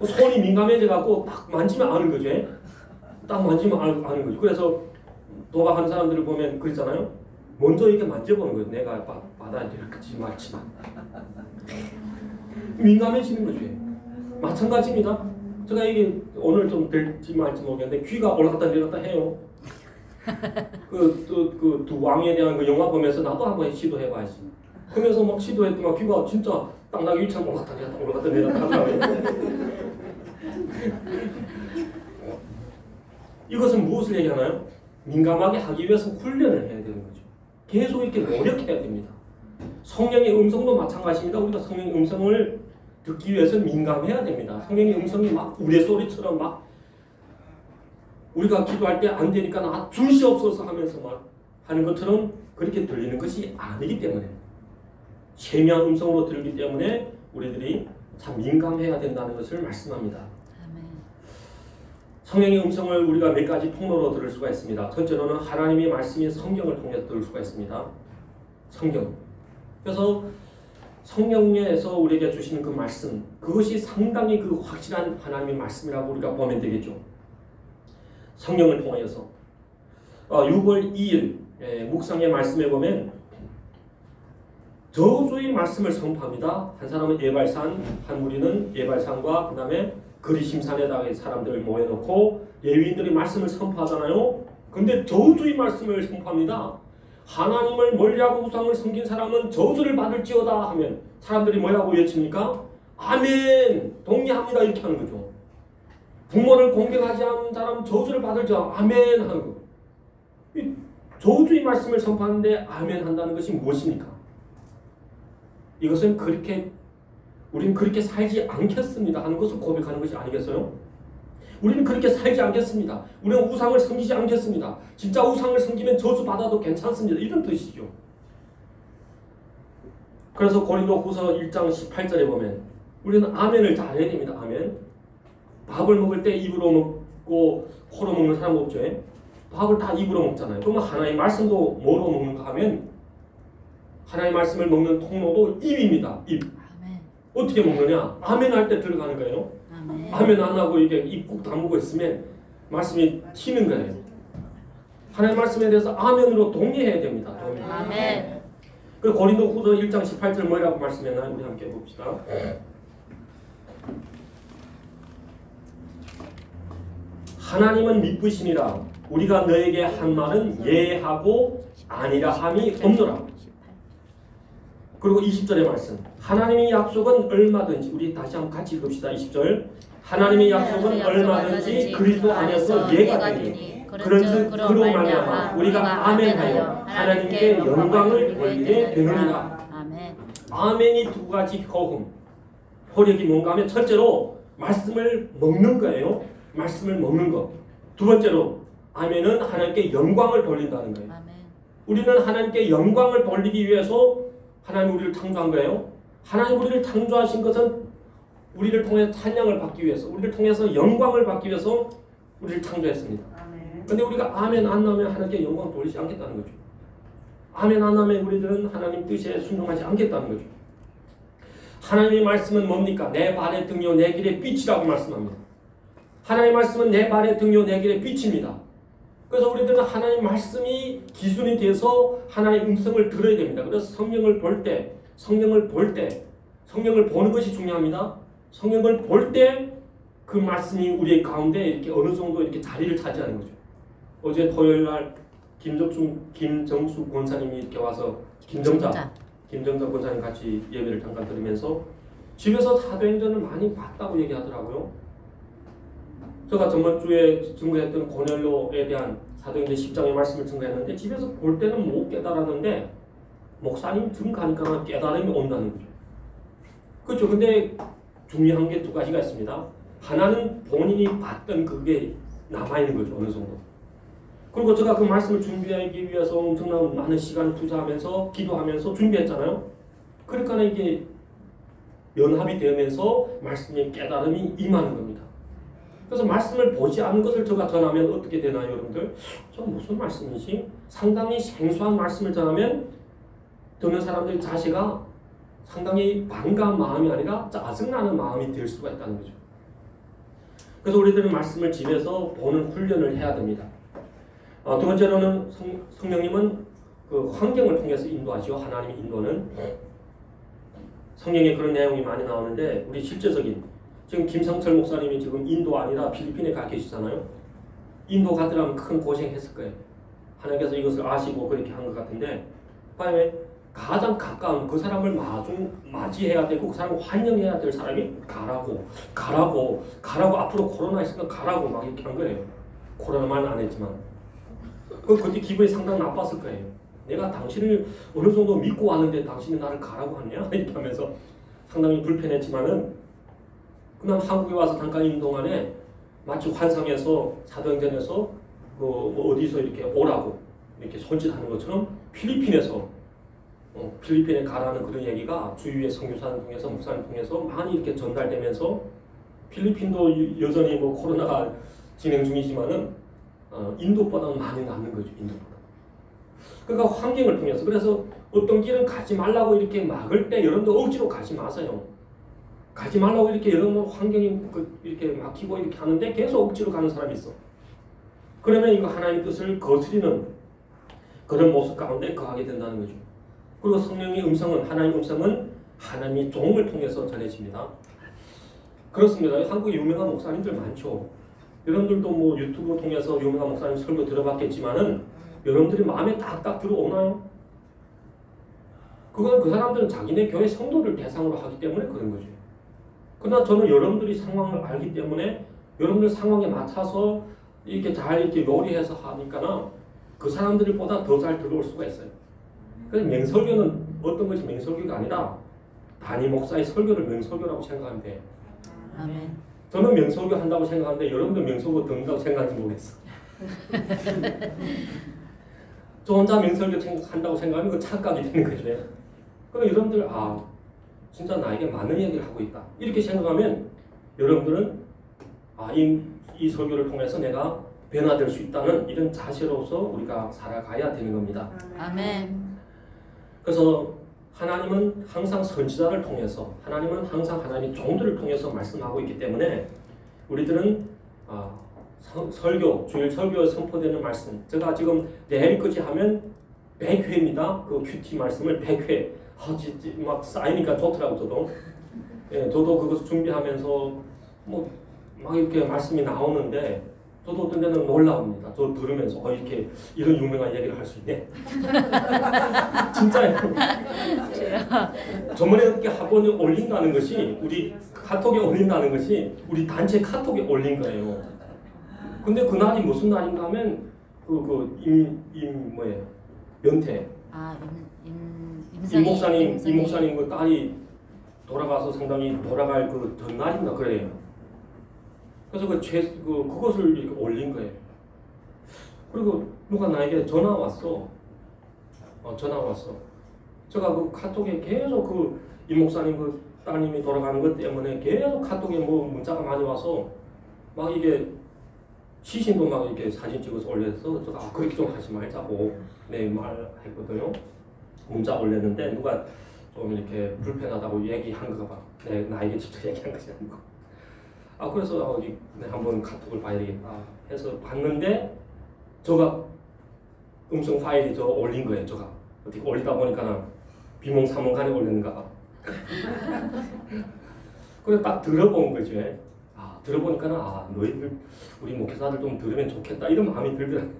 손이 민감해져갖고 딱 만지면 아는 거죠. 딱 만지면 아는 거죠. 그래서 도박하는 사람들을 보면 그러잖아요. 먼저 이렇게 만져보는 거예요. 내가 받아야 될지 말지. 민감해지는 거죠. 마찬가지입니다. 제가 이게 오늘 좀 될지 말지 모르겠는데 귀가 올라갔다 내렸다 해요. 그 두 왕에 대한 그 영화 보면서 나도 한번 시도해봐야지. 그러면서 막 시도했더니 귀가 진짜 땅나기 위처럼 올라갔다 내렸다 하더라고요. 이것은 무엇을 얘기하나요? 민감하게 하기 위해서 훈련을 해야 되는 거죠. 계속 이렇게 노력해야 됩니다. 성령의 음성도 마찬가지입니다. 우리가 성령의 음성을 듣기 위해서 민감해야 됩니다. 성령의 음성이 막 우리 소리처럼 막 우리가 기도할 때 안 되니까 줄시 없어서 하면서 막 하는 것처럼 그렇게 들리는 것이 아니기 때문에 세미한 음성으로 들기 때문에 우리들이 참 민감해야 된다는 것을 말씀합니다. 아멘. 성령의 음성을 우리가 몇 가지 통로로 들을 수가 있습니다. 첫째로는 하나님의 말씀인 성경을 통해서 들을 수가 있습니다. 성경. 그래서 성령에서 우리에게 주시는 그 말씀, 그것이 상당히 그 확실한 하나님의 말씀이라고 우리가 보면 되겠죠. 성령을 통하여서 6월 2일 묵상의 말씀에 보면 저주의 말씀을 선포합니다. 한 사람은 예발산, 한 무리는 예발산과 그 다음에 그리심산에다가 사람들을 모여놓고 레위인들이 말씀을 선포하잖아요. 근데 저주의 말씀을 선포합니다. 하나님을 멀리하고 우상을 섬긴 사람은 저주를 받을지어다 하면 사람들이 뭐라고 외칩니까? 아멘! 동의합니다. 이렇게 하는 거죠. 부모를 공경하지 않은 사람은 저주를 받을지어다. 아멘! 하는 거. 이 저주의 말씀을 선포하는데 아멘 한다는 것이 무엇입니까? 이것은 우리는 그렇게 살지 않겠습니다 하는 것을 고백하는 것이 아니겠어요? 우리는 그렇게 살지 않겠습니다. 우리는 우상을 섬기지 않겠습니다. 진짜 우상을 섬기면 저주받아도 괜찮습니다. 이런 뜻이죠. 그래서 고린도후서 1장 18절에 보면 우리는 아멘을 잘해야 됩니다. 아멘. 밥을 먹을 때 입으로 먹고 코로 먹는 사람 없죠. 밥을 다 입으로 먹잖아요. 그러면 하나님의 말씀도 뭐로 먹는가 하면 하나님의 말씀을 먹는 통로도 입입니다. 입. 아멘. 어떻게 먹느냐? 아멘 할 때 들어가는 거예요. 아멘. 아멘 안 하고 이게 입 꾹 다물고 있으면 말씀이 튀는 거예요. 하나님의 말씀에 대해서 아멘으로 동의해야 됩니다. 동의. 아멘. 그 고린도후서 1장 18절 뭐라고 말씀했나요? 우리 함께 봅시다. 하나님은 미쁘시니라 우리가 너에게 한 말은 예하고 아니라 함이 없노라. 그리고 20절의 말씀. 하나님의 약속은 얼마든지 우리 다시 한번 같이 읽읍시다. 20절. 하나님의 약속은 얼마든지 그리스도 안에서 예가 되니 그런즉 그로 말미암아 우리가 아멘하여 하나님께 영광을 돌리게 되느니라. 아멘. 아멘이 두 가지 효력이 뭔가 하면 첫째로 말씀을 먹는 거예요. 말씀을 먹는 것. 두 번째로 아멘은 하나님께 영광을 돌린다는 거예요. 아멘. 우리는 하나님께 영광을 돌리기 위해서 하나님 우리를 창조한 거예요. 하나님 우리를 창조하신 것은 우리를 통해 찬양을 받기 위해서, 우리를 통해서 영광을 받기 위해서 우리를 창조했습니다. 그런데 우리가 아멘 안 나오면 하나님께 영광을 돌리지 않겠다는 거죠. 아멘 안 나오면 우리들은 하나님 뜻에 순종하지 않겠다는 거죠. 하나님의 말씀은 뭡니까? 내 발의 등이요 내 길의 빛이라고 말씀합니다. 하나님의 말씀은 내 발의 등이요 내 길의 빛입니다. 그래서 우리들은 하나님 말씀이 기준이 돼서 하나님의 음성을 들어야 됩니다. 그래서 성경을 볼 때 성경을 보는 것이 중요합니다. 성경을 볼 때 그 말씀이 우리의 가운데 이렇게 어느 정도 이렇게 자리를 차지하는 거죠. 어제 토요일 날 김정수 권사님이 이렇게 와서 김정자 권사님 같이 예배를 잠깐 들으면서 집에서 사도행전을 많이 봤다고 얘기하더라고요. 제가 저번 주에 증거했던 고넬료에 대한 사도행전 10장의 말씀을 증거했는데 집에서 볼 때는 못 깨달았는데 목사님 증거하니까 깨달음이 온다는 거죠. 그렇죠. 근데 중요한 게 두 가지가 있습니다. 하나는 본인이 봤던 그게 남아있는 거죠. 어느 정도. 그리고 제가 그 말씀을 준비하기 위해서 엄청난 많은 시간을 투자하면서 기도하면서 준비했잖아요. 그러니까 이게 연합이 되면서 말씀의 깨달음이 임하는 겁니다. 그래서 말씀을 보지 않은 것을 제가 전하면 어떻게 되나요, 여러분들? 저 무슨 말씀이지? 상당히 생소한 말씀을 전하면 듣는 사람들 자세가 상당히 반가운 마음이 아니라 짜증나는 마음이 될 수가 있다는 거죠. 그래서 우리들은 말씀을 집에서 보는 훈련을 해야 됩니다. 두 번째로는 성령님은 그 환경을 통해서 인도하죠. 하나님의 인도는. 성경에 그런 내용이 많이 나오는데 우리 실제적인 지금 김성철 목사님이 지금 인도 아니라 필리핀에 가 계시잖아요. 인도 가더라면 큰 고생했을 거예요. 하나님께서 이것을 아시고 그렇게 한 것 같은데 봐요. 가장 가까운 그 사람을 맞이해야 되고 그 사람을 환영해야 될 사람이 가라고 앞으로 코로나 있으니까 가라고 막 이렇게 한 거예요. 코로나만 안 했지만 그때 기분이 상당히 나빴을 거예요. 내가 당신을 어느 정도 믿고 왔는데 당신이 나를 가라고 하냐? 이렇게 하면서 상당히 불편했지만은 그냥 한국에 와서 잠깐 있는 동안에 마치 환상에서 사도행전에서 어디서 이렇게 오라고 이렇게 손짓하는 것처럼 필리핀에 가라는 그런 얘기가 주위의 선교사를 통해서 목사를 통해서 많이 이렇게 전달되면서 필리핀도 여전히 코로나가 진행 중이지만은 인도보다는 많이 낫는 거죠. 인도보다. 그러니까 환경을 통해서 그래서 어떤 길은 가지 말라고 이렇게 막을 때 여러분들 억지로 가지 마세요. 가지 말라고 이렇게 여러분 환경이 이렇게 막히고 이렇게 하는데 계속 억지로 가는 사람이 있어. 그러면 이거 하나님의 뜻을 거스리는 그런 모습 가운데 거하게 된다는 거죠. 그리고 성령의 음성은 하나님의 음성은 하나님의 종을 통해서 전해집니다. 그렇습니다. 한국에 유명한 목사님들 많죠. 여러분들도 유튜브 통해서 유명한 목사님 설교 들어봤겠지만은 여러분들이 마음에 딱딱 들어오나요? 그건 그 사람들은 자기네 교회 성도를 대상으로 하기 때문에 그런 거죠. 그러나 저는 여러분들이 상황을 알기 때문에 여러분들 상황에 맞춰서 이렇게 잘 이렇게 요리해서 하니까는 그 사람들보다 더 잘 들어올 수가 있어요. 그래서 맹설교는 어떤 것이 맹설교가 아니라 담임 목사의 설교를 맹설교라고 생각하면 돼요. 아멘. 저는 맹설교 한다고 생각하는데 여러분들 맹설교 듣는다고 생각하는지 모르겠어. 저 혼자 맹설교 한다고 생각하면 그 착각이 되는 거죠. 그럼 여러분들 진짜 나에게 맞는 얘기를 하고 있다. 이렇게 생각하면 여러분들은 이 설교를 통해서 내가 변화될 수 있다는 이런 자세로서 우리가 살아가야 되는 겁니다. 아멘. 그래서 하나님은 항상 선지자를 통해서 하나님은 항상 하나님의 종들을 통해서 말씀하고 있기 때문에 우리들은 주일 설교에 선포되는 말씀 제가 지금 내일까지 하면 100회입니다. 그 큐티 말씀을 100회 막 쌓이니까 좋더라고 저도. 저도 그것을 준비하면서 막 이렇게 말씀이 나오는데 저도 어떤 데는 놀라웁니다. 저 들으면서 이렇게 이런 유명한 얘기를 할 수 있네. 진짜예요. 저번에 이렇게 학원에 올린다는 것이 우리 카톡에 올린다는 것이 우리 단체 카톡에 올린 거예요. 근데 그날이 무슨 날인가 하면 연태. 임 목사님 그 딸이 돌아가서 상당히 돌아갈 그 전날인가 그래요. 그래서 그것을 이렇게 올린 거예요. 그리고 누가 나에게 전화 왔어. 제가 그 카톡에 계속 임 목사님 그 따님이 돌아가는 것 때문에 계속 카톡에 문자가 많이 와서 막 이게 시신도 막 이렇게 사진 찍어서 올려서 제가 그렇게 좀 하지 말자고 내 말했거든요. 문자 올렸는데 누가 좀 이렇게 불편하다고 얘기한 거 봐. 나에게 직접 얘기한 것이 아니고. 그래서 한번 카톡을 봐야겠다 해서 봤는데 제가 음성 파일이 올린 거예요. 제가 어떻게 올리다 보니까 비몽사몽간에 올렸는가 봐. 그래서 딱 들어본 거죠. 들어보니까 너희들 우리 목회자들 좀 들으면 좋겠다 이런 마음이 들더라고요.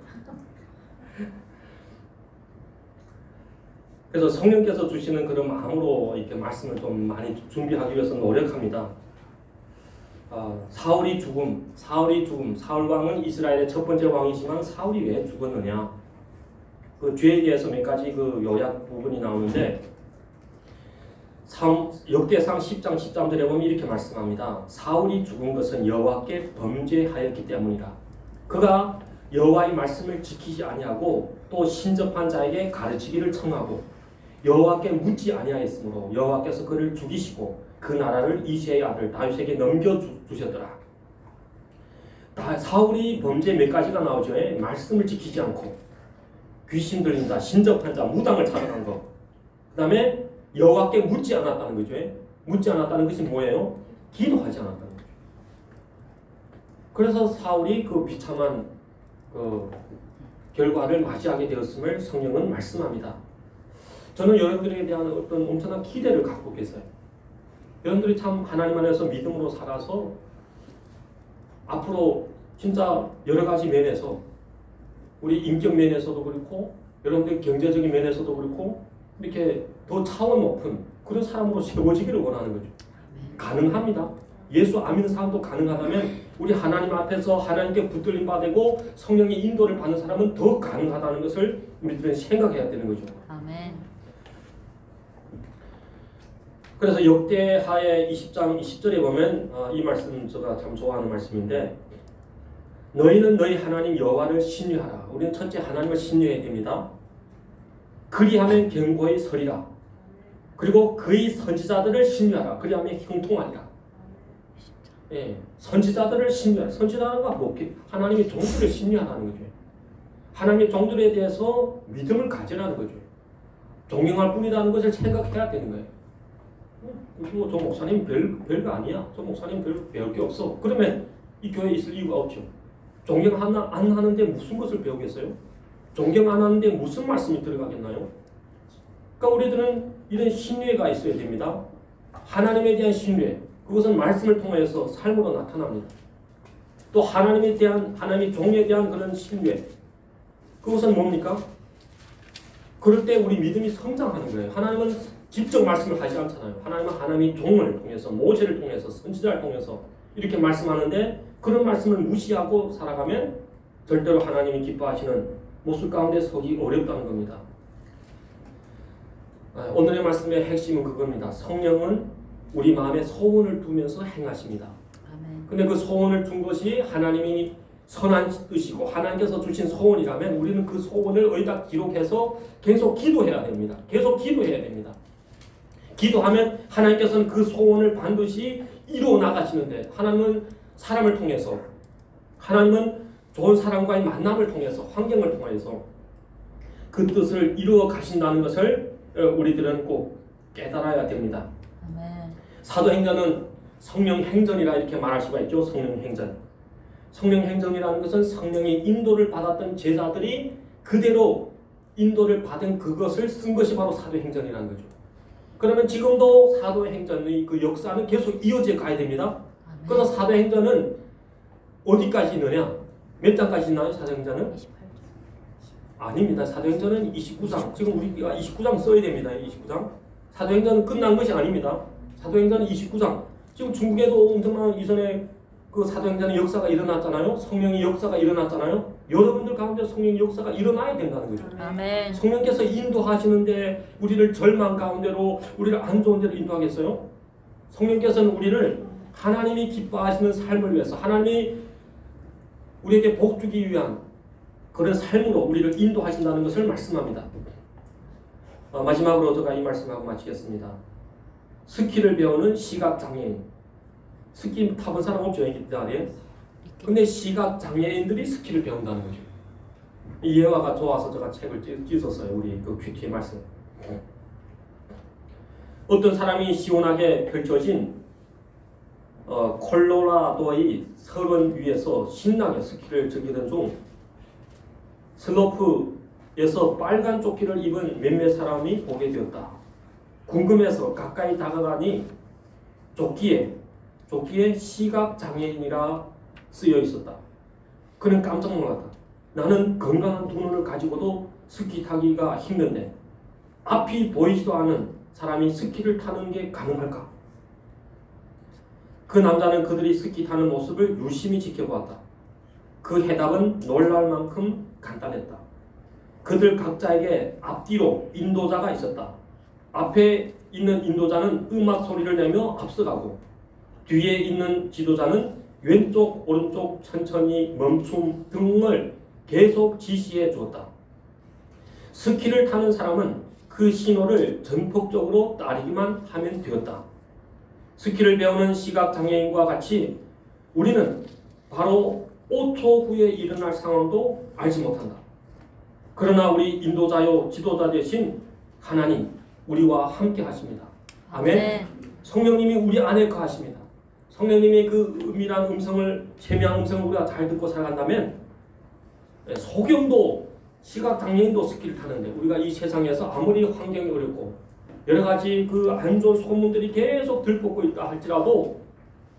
그래서 성령께서 주시는 그런 마음으로 이렇게 말씀을 좀 많이 준비하기 위해서 노력합니다. 사울 왕은 이스라엘의 첫 번째 왕이지만 사울이 왜 죽었느냐? 그 죄에 대해서 몇 가지 그 요약 부분이 나오는데 역대상 10장 13절에 보면 이렇게 말씀합니다. 사울이 죽은 것은 여호와께 범죄하였기 때문이라. 그가 여호와의 말씀을 지키지 아니하고 또 신접한 자에게 가르치기를 청하고 여호와께 묻지 아니하였으므로 여호와께서 그를 죽이시고 그 나라를 이새의 아들 다윗에게 넘겨주셨더라. 사울이 범죄 몇 가지가 나오죠. 말씀을 지키지 않고 귀신 들린다, 신접한 자, 무당을 찾아간 거. 그 다음에 여호와께 묻지 않았다는 거죠. 묻지 않았다는 것이 뭐예요? 기도하지 않았다는 거죠. 그래서 사울이 그 비참한 그 결과를 맞이하게 되었음을 성령은 말씀합니다. 저는 여러분들에 대한 어떤 엄청난 기대를 갖고 계세요. 여러분들이 참 하나님 안에서 믿음으로 살아서 앞으로 진짜 여러 가지 면에서 우리 인격 면에서도 그렇고 여러분들 경제적인 면에서도 그렇고 이렇게 더 차원 높은 그런 사람으로 세워지기를 원하는 거죠. 가능합니다. 예수 안 믿는 사람도 가능하다면 우리 하나님 앞에서 하나님께 붙들림 받고 성령의 인도를 받는 사람은 더 가능하다는 것을 우리들은 생각해야 되는 거죠. 아멘. 그래서 역대하의 20장 20절에 보면 이 말씀 제가 참 좋아하는 말씀인데 너희는 너희 하나님 여호와를 신뢰하라. 우리는 첫째 하나님을 신뢰해야 됩니다. 그리하면 견고히 서리라. 그리고 그의 선지자들을 신뢰하라. 그리하면 형통하리라. 예, 선지자들을 신뢰하라. 선지자가 뭐 하나님의 종들을 신뢰하라는 거죠. 하나님의 종들에 대해서 믿음을 가지라는 거죠. 존경할 뿐이라는 것을 생각해야 되는 거예요. 저 목사님 별거 아니야. 저 목사님 별로 배울 게 없어. 그러면 이 교회에 있을 이유가 없죠. 존경 안 하는데 무슨 것을 배우겠어요? 존경 안 하는데 무슨 말씀이 들어가겠나요? 그러니까 우리들은 이런 신뢰가 있어야 됩니다. 하나님에 대한 신뢰. 그것은 말씀을 통해서 삶으로 나타납니다. 또 하나님에 대한 하나님의 종에 대한 그런 신뢰. 그것은 뭡니까? 그럴 때 우리 믿음이 성장하는 거예요. 하나님은 직접 말씀을 하지 않잖아요. 하나님은 하나님의 종을 통해서 모세를 통해서 선지자를 통해서 이렇게 말씀하는데 그런 말씀을 무시하고 살아가면 절대로 하나님이 기뻐하시는 모습 가운데 서기 어렵다는 겁니다. 오늘의 말씀의 핵심은 그겁니다. 성령은 우리 마음에 소원을 두면서 행하십니다. 근데 그 소원을 둔 것이 하나님이 선한 뜻이고 하나님께서 주신 소원이라면 우리는 그 소원을 어디다 기록해서 계속 기도해야 됩니다. 계속 기도해야 됩니다. 기도하면 하나님께서는 그 소원을 반드시 이루어 나가시는데 하나님은 사람을 통해서 하나님은 좋은 사람과의 만남을 통해서 환경을 통해서 그 뜻을 이루어 가신다는 것을 우리들은 꼭 깨달아야 됩니다. 사도행전은 성령행전이라 이렇게 말할 수가 있죠. 성령행전. 성령행전이라는 것은 성령의 인도를 받았던 제자들이 그대로 인도를 받은 그것을 쓴 것이 바로 사도행전이라는 거죠. 그러면 지금도 사도행전의 그 역사는 계속 이어져 가야 됩니다. 그래서 사도행전은 어디까지 있느냐? 몇 장까지 있나요? 사도행전은? 28장. 아닙니다. 사도행전은 29장. 지금 우리가 29장 써야 됩니다. 29장. 사도행전은 끝난 것이 아닙니다. 사도행전은 29장. 지금 중국에도 엄청난 이전에 그 사도행전의 역사가 일어났잖아요. 성령의 역사가 일어났잖아요. 여러분들 가운데 성령의 역사가 일어나야 된다는 거죠. 아멘. 성령께서 인도하시는데 우리를 절망 가운데로 우리를 안 좋은 데로 인도하겠어요? 성령께서는 우리를 하나님이 기뻐하시는 삶을 위해서 하나님이 우리에게 복 주기 위한 그런 삶으로 우리를 인도하신다는 것을 말씀합니다. 마지막으로 제가 이 말씀하고 마치겠습니다. 스키를 배우는 시각장애인. 스키 타본 사람 없죠? 이 자리에. 근데 시각장애인들이 스키를 배운다는 거죠. 이 예화가 좋아서 제가 책을 찢었어요. 우리 그 큐티의 말씀. 어떤 사람이 시원하게 펼쳐진 콜로라도의 설원 위에서 신나게 스키를 즐기던 중 슬로프에서 빨간 조끼를 입은 몇몇 사람이 보게 되었다. 궁금해서 가까이 다가가니 조끼에 시각장애인이라 쓰여 있었다. 그는 깜짝 놀랐다. 나는 건강한 두 눈을 가지고도 스키 타기가 힘든데 앞이 보이지도 않은 사람이 스키를 타는 게 가능할까? 그 남자는 그들이 스키 타는 모습을 유심히 지켜보았다. 그 해답은 놀랄 만큼 간단했다. 그들 각자에게 앞뒤로 인도자가 있었다. 앞에 있는 인도자는 음악 소리를 내며 앞서가고 뒤에 있는 지도자는 왼쪽 오른쪽 천천히 멈춤 등을 계속 지시해 주었다. 스키를 타는 사람은 그 신호를 전폭적으로 따르기만 하면 되었다. 스키를 배우는 시각장애인과 같이 우리는 바로 5초 후에 일어날 상황도 알지 못한다. 그러나 우리 인도자요 지도자 되신 하나님 우리와 함께 하십니다. 아멘. 네. 성령님이 우리 안에 거하십니다. 성령님의 그 은밀한 음성을 세미한 음성을 우리가 잘 듣고 살아간다면 소경도 시각장애인도 스키를 타는데 우리가 이 세상에서 아무리 환경이 어렵고 여러 가지 그 안 좋은 소문들이 계속 들끓고 있다 할지라도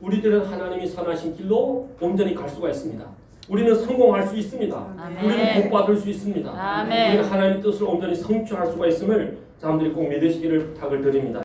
우리들은 하나님이 선하신 길로 온전히 갈 수가 있습니다. 우리는 성공할 수 있습니다. 아멘. 우리는 복받을 수 있습니다. 아멘. 우리는 하나님의 뜻을 온전히 성취할 수가 있음을 사람들이 꼭 믿으시기를 부탁을 드립니다.